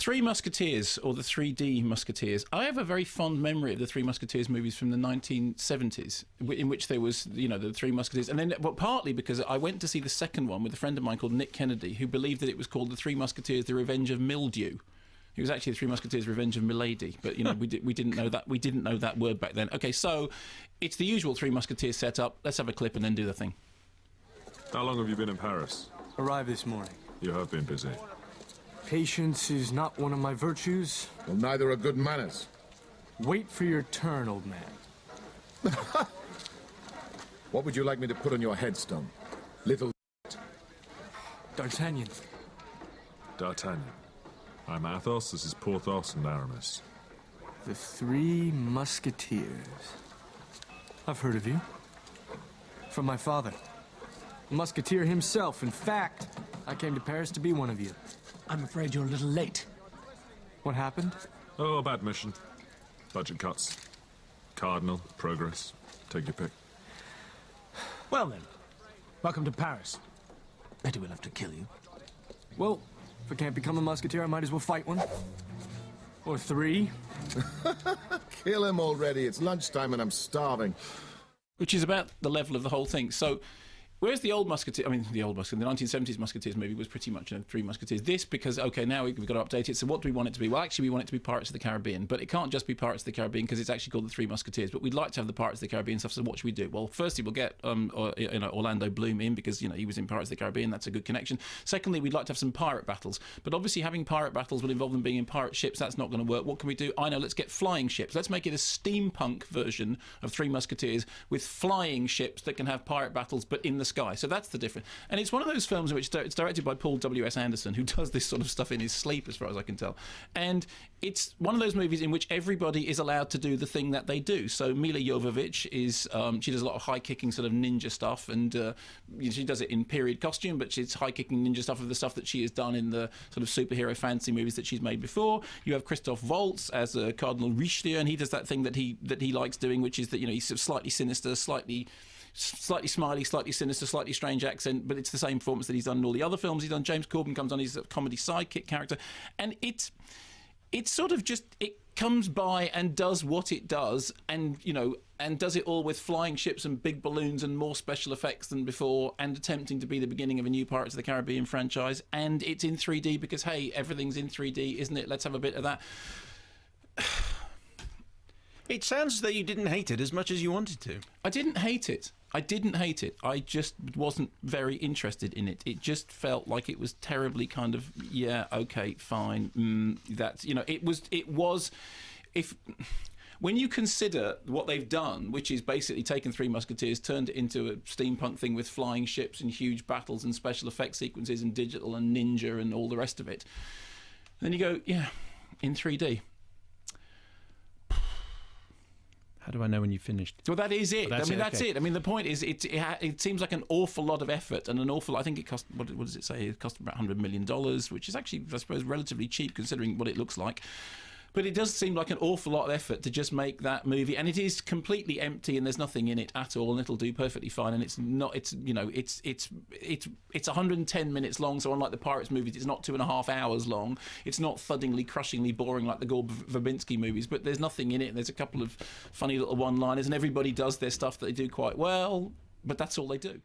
Three Musketeers, or the 3D Musketeers. I have a very fond memory of the Three Musketeers movies from the 1970s, in which there was, you know, the Three Musketeers. And then, well, partly because I went to see the second one with a friend of mine called Nick Kennedy, who believed that it was called the Three Musketeers, The Revenge of Mildew. It was actually the Three Musketeers, Revenge of Milady, but, you know, we didn't know that. We didn't know that word back then. Okay, so it's the usual Three Musketeers setup. Let's have a clip and then do the thing. How long have you been in Paris? Arrived this morning. You have been busy. Patience is not one of my virtues. Well, neither are good manners. Wait for your turn, old man. What would you like me to put on your headstone? Little D'Artagnan. D'Artagnan. I'm Athos, this is Porthos and Aramis. The Three Musketeers. I've heard of you. From my father. A musketeer himself. In fact, I came to Paris to be one of you. I'm afraid you're a little late. What happened? Oh, a bad mission. Budget cuts. Cardinal, progress. Take your pick. Well then, welcome to Paris. Betty will have to kill you. Well, if I can't become a musketeer, I might as well fight one. Or three. Kill him already. It's lunchtime and I'm starving. Which is about the level of the whole thing. So, whereas the old Musketeer, the 1970s Musketeers movie was pretty much Three Musketeers. This, because, okay, now we've got to update it, so what do we want it to be? Well, actually, we want it to be Pirates of the Caribbean, but it can't just be Pirates of the Caribbean because it's actually called the Three Musketeers, but we'd like to have the Pirates of the Caribbean stuff, so what should we do? Well, firstly, we'll get Orlando Bloom in because, you know, he was in Pirates of the Caribbean, that's a good connection. Secondly, we'd like to have some pirate battles, but obviously having pirate battles will involve them being in pirate ships, that's not going to work. What can we do? I know, let's get flying ships. Let's make it a steampunk version of Three Musketeers with flying ships that can have pirate battles, but in the sky. So that's the difference. And it's one of those films in which it's directed by Paul W.S. Anderson, who does this sort of stuff in his sleep, as far as I can tell. And it's one of those movies in which everybody is allowed to do the thing that they do. So Mila Jovovich is, she does a lot of high-kicking sort of ninja stuff, and she does it in period costume, but she's high-kicking ninja stuff of the stuff that she has done in the sort of superhero fantasy movies that she's made before. You have Christoph Waltz as Cardinal Richelieu, and he does that thing that he likes doing, which is that, you know, he's sort of slightly sinister, slightly smiley, slightly sinister, slightly strange accent, but it's the same performance that he's done in all the other films he's done. James Corbin comes on, he's a comedy sidekick character, and it's sort of just, it comes by and does what it does, and, you know, and does it all with flying ships and big balloons and more special effects than before, and attempting to be the beginning of a new Pirates of the Caribbean franchise, and it's in 3D because, hey, everything's in 3D, isn't it? Let's have a bit of that. It sounds as though you didn't hate it as much as you wanted to. I didn't hate it. I just wasn't very interested in it. It just felt like it was terribly kind of, yeah, okay, fine. That's, you know, it was, if... When you consider what they've done, which is basically taken Three Musketeers, turned it into a steampunk thing with flying ships and huge battles and special effects sequences and digital and ninja and all the rest of it, then you go, yeah, in 3D. How do I know when you finished? Well, that is it. That's it. I mean, the point is, it seems like an awful lot of effort and an awful. I think it cost. What does it say? It cost about $100 million, which is actually, I suppose, relatively cheap considering what it looks like. But it does seem like an awful lot of effort to just make that movie, and it is completely empty, and there's nothing in it at all, and it'll do perfectly fine. And it's not, it's, you know, it's 110 minutes long. So unlike the Pirates movies, it's not 2.5 hours long. It's not thuddingly, crushingly boring like the Gore Verbinski movies. But there's nothing in it. And there's a couple of funny little one-liners, and everybody does their stuff that they do quite well. But that's all they do.